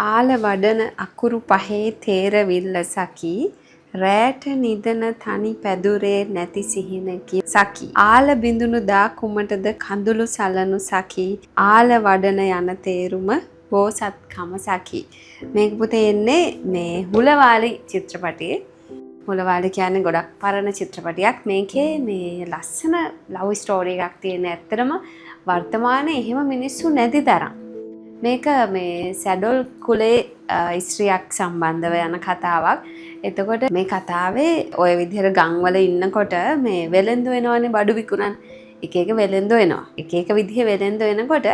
ආල වඩන අකුරු පහේ තේරවිල්ල සකි රෑට නිදන තනි පැදුරේ නැති සිහිනකි සකි ආල බිඳුණු දා කුමටද කඳුළු සලනු සකි ආල වඩන යන තේරුම බෝසත්කම සකි. මේක පුතේ එන්නේ මේ හුලවාලි චිත්‍රපටයේ. හුලවාලි කියන්නේ ගොඩක් පරණ චිත්‍රපටයක්. මේකේ මේ ලස්සන ලව් ස්ටෝරි එකක් තියෙන. ඇත්තටම වර්තමානයේ එහෙම මිනිස්සු නැති තරම්. මේක මේ සැඩොල් කුලේ ස්ත්‍රියක් සම්බන්ධව යන කතාවක්. එතකොට මේ කතාවේ ওই විදිහට ගම්වල ඉන්නකොට මේ වෙලෙන්දු වෙනවනේ බඩු විකුණන්. එක එක වෙලෙන්දු එනවා. එක එක විදිහේ වෙලෙන්දු එනකොට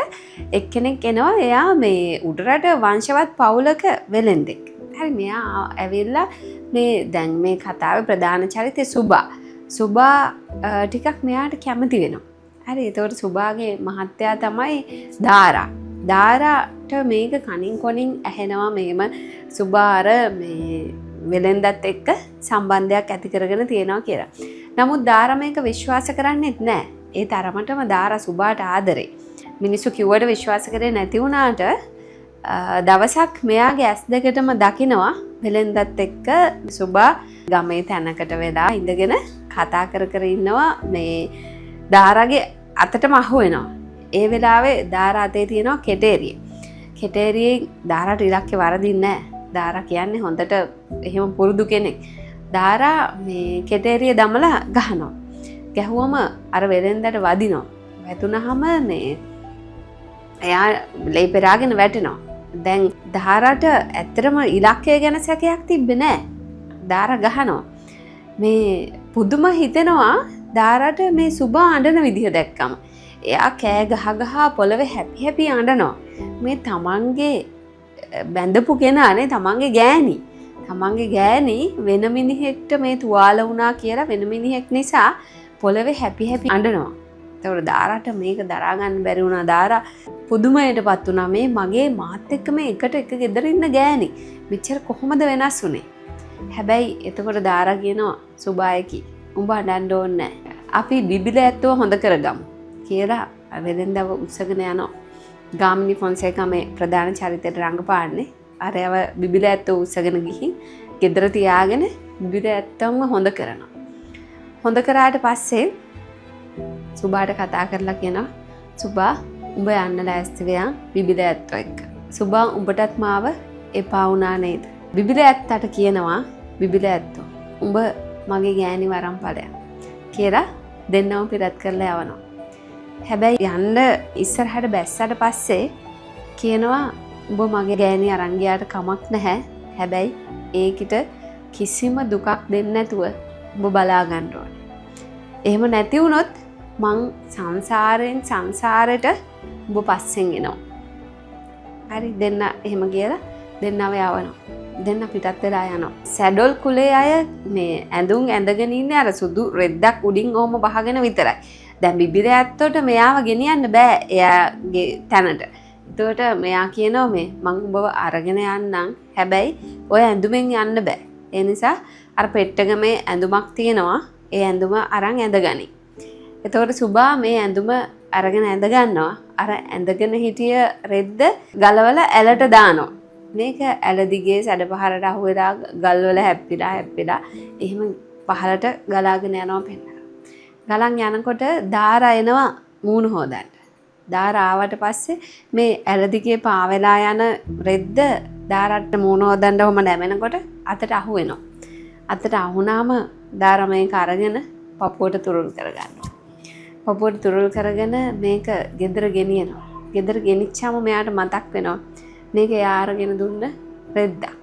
එක්කෙනෙක් එනවා. එයා මේ උඩරට වංශවත් පවුලක වෙලෙන්දෙක්. හරි මෙයා ඇවිල්ලා මේ දැන් මේ කතාවේ ප්‍රධාන චරිතය සුබා. සුබා ටිකක් මෙයාට කැමති වෙනවා. හරි එතකොට සුබාගේ මහත්තයා තමයි දාරා. දාරාට මේක කනින් කොනින් ඇහෙනවා මේම සුබාර මේ වෙලෙන්දත් එක්ක සම්බන්ධයක් ඇති කරගෙන තියෙනවා කියලා. නමුත් දාරා මේක විශ්වාස කරන්නේත් නැහැ. ඒ තරමටම දාරා සුබාට ආදරේ. මිනිස්සු කිව්වට විශ්වාස කරේ නැති වුණාට දවසක් මෙයාගේ ඇස් දෙකටම දකිනවා වෙලෙන්දත් එක්ක සුබා ගමේ තැනකට වෙලා ඉඳගෙන කතා කර කර ඉන්නවා මේ දාරාගේ අතටම අහු වෙනවා. ඒ වෙලාවේ දාරා අතේ තියෙනවා කෙටේරිය. කෙටේරියේ දාරාට ඉලක්කේ වරදින්නේ නැහැ. දාරා කියන්නේ හොඳට එහෙම පුරුදු කෙනෙක්. දාරා මේ කෙටේරිය දමලා ගහනවා. ගැහුවම අර වෙලෙන්දට වදිනවා. වැදුනහම මේ එයා ලේ පෙරාගෙන වැටෙනවා. දැන් දාරාට ඇත්තටම ඉලක්කය ගැන සැකයක් තිබ්බේ නැහැ. දාරා ගහනවා. මේ පුදුම හිතෙනවා දාරාට මේ සුබා අඬන විදිහ දැක්කම. එයා කෑ ගහ ගහ පොළවේ හැපි හැපි අඬනවා. මේ තමන්ගේ බැඳපු කෙනානේ තමන්ගේ ගෑණි. තමන්ගේ ගෑණි වෙන මිනිහෙක්ට මේ තුවාල වුණා කියලා වෙන මිනිහෙක් නිසා පොළවේ හැපි හැපි අඬනවා. ඒතකොට දාරාට මේක දරා ගන්න බැරි වුණා. දාරා පුදුමයටපත් වුණා. මේ මගේ මාත් එක්ක මේ එකට එක ගෙදර ඉන්න ගෑණි. මෙච්චර කොහොමද වෙනස් වුනේ? හැබැයි එතකොට දාරා කියනවා සුබායකි උඹ අඬන්න ඕනේ නැහැ. අපි බිබිල ඇත්තව හොඳ කරගමු කියලා වෙලෙන්දව උස්සගෙන යනවා. ගාමිණී ෆොන්සේකා මේ ප්‍රධාන චරිතයට රංගපාන්නේ. අරයව බිබිල ඇත්තව උස්සගෙන ගිහින් ගෙදර තියාගෙන බිබිල ඇත්තවම හොඳ කරනවා. හොඳ කරාට පස්සේ සුබාට කතා කරලා කියනවා සුබා උඹ යන්න ලෑස්ති වෙයන් බිබිල ඇත්තෝ එක්ක. සුබා උඹටත් මාව එපා වුණා නේද? බිබිල ඇත්තට කියනවා බිබිල ඇත්තෝ උඹ මගේ ගෑණි වරන් ඵලයක් කියලා දෙන්නම පිටත් කරලා යවනවා. හැබැයි යන්න ඉස්සරහට බැස්සට පස්සේ කියනවා උඹ මගේ ගෑණි අරන් ගියාට කමක් නැහැ. හැබැයි ඒකිට කිසිම දුකක් දෙන්නේ නැතුව උඹ බලා ගන්න ඕනේ. එහෙම නැති වුණොත් මං සංසාරයෙන් සංසාරෙට උඹ පස්සෙන් එනවා. හරි දෙන්න එහෙම කියලා දෙන්නව යවනවා. දෙන්න පිටත් වෙලා යනවා. සැඩොල් කුලේ අය මේ ඇඳුම් ඇඳගෙන ඉන්නේ අර සුදු රෙද්දක් උඩින් ඔහම වහගෙන විතරයි. දැන් බිබිල ඇත්තට මෙයාව ගෙනියන්න බෑ එයාගේ තැනට. ඒකට මෙයා කියනවා මේ මං උඹව අරගෙන යන්නම්. හැබැයි ඔය ඇඳුමෙන් යන්න බෑ. ඒ නිසා අර පෙට්ටගමේ ඇඳුමක් තියෙනවා. ඒ ඇඳුම අරන් ඇඳගනි. එතකොට සුබා මේ ඇඳුම අරගෙන ඇඳ ගන්නවා. අර ඇඳගෙන හිටිය රෙද්ද ගලවලා ඇලට දානවා. මේක ඇල දිගේ සැඩ පහරට අහු වෙලා ගල්වල හැප්පිලා එහෙම පහලට ගලාගෙන යනවා පෙන්නනවා. ගලන් යනකොට දාරා එනවා මූණ හොදන්න. දාරා ආවට පස්සේ මේ ඇල දිගේ පාවෙලා යන රෙද්ද දාරාට මූණ හොදන්න ඔහම නැමෙනකොට අතට අහු වෙනවා. අතට අහුනාම දාරා මේක අරගෙන පපුවට තුරුල් කරගන්නවා. පපුවට තුරුල් කරගෙන මේක ගෙදර ගෙනියනවා. ගෙදර ගෙනිච්චාම මෙයාට මතක් වෙනවා මේක එයා අරගෙන දුන්න රෙද්දක්.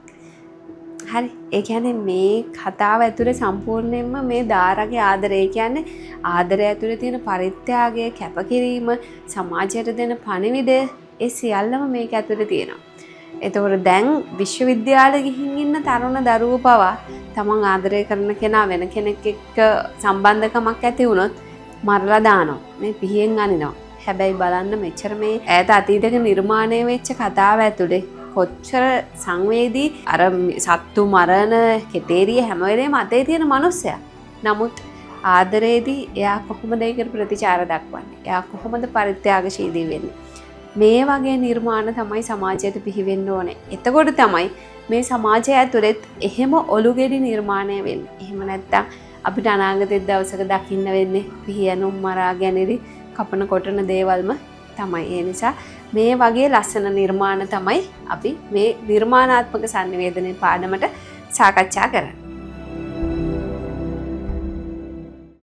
හරි. ඒ කියන්නේ මේ කතාව ඇතුලේ සම්පූර්ණයෙන්ම මේ දාරාගේ ආදරය. ඒ කියන්නේ ආදරය ඇතුලේ තියෙන පරිත්‍යාගය, කැපකිරීම, සමාජයට දෙන පණිවිඩය ඒ සියල්ලම මේක ඇතුලේ තියෙනවා. එතකොට දැන් විශ්වවිද්‍යාලෙ ගිහින් ඉන්න තරුණ දරුවෝ පවා තමන් ආදරය කරන කෙනා වෙන කෙනෙක් එක්ක සම්බන්ධකමක් ඇති වුණොත් මරලා දානවා. මේ පිහියෙන් අනිනවා. හැබැයි බලන්න මෙච්චර මේ ඈත අතීතයක නිර්මාණය වෙච්ච කතාව ඇතුලේ කොච්චර සංවේදී අර සත්තු මරණ කෙටේරිය හැම වෙලේම අතේ තියෙන මිනිස්සයා. නමුත් ආදරේදී එයා කොහොමද ඒකට ප්‍රතිචාර දක්වන්නේ? එයා කොහොමද පරිත්‍යාගශීලී වෙන්නේ? මේ වගේ නිර්මාණ තමයි සමාජයට බිහි වෙන්න ඕනේ. එතකොට තමයි මේ සමාජය ඇතුළෙත් එහෙම ඔලුගෙඩි නිර්මාණය වෙන්නේ. එහෙම නැත්තම් අපිට අනාගතයේ දවසක දකින්න වෙන්නේ පිහියනුම් මරා ගැනීම කපන කොටන දේවල්ම තමයි. ඒ නිසා මේ වගේ ලස්සන නිර්මාණ තමයි අපි මේ නිර්මාණාත්මක sannivedana පාඩමට සාකච්ඡා කරන්නේ.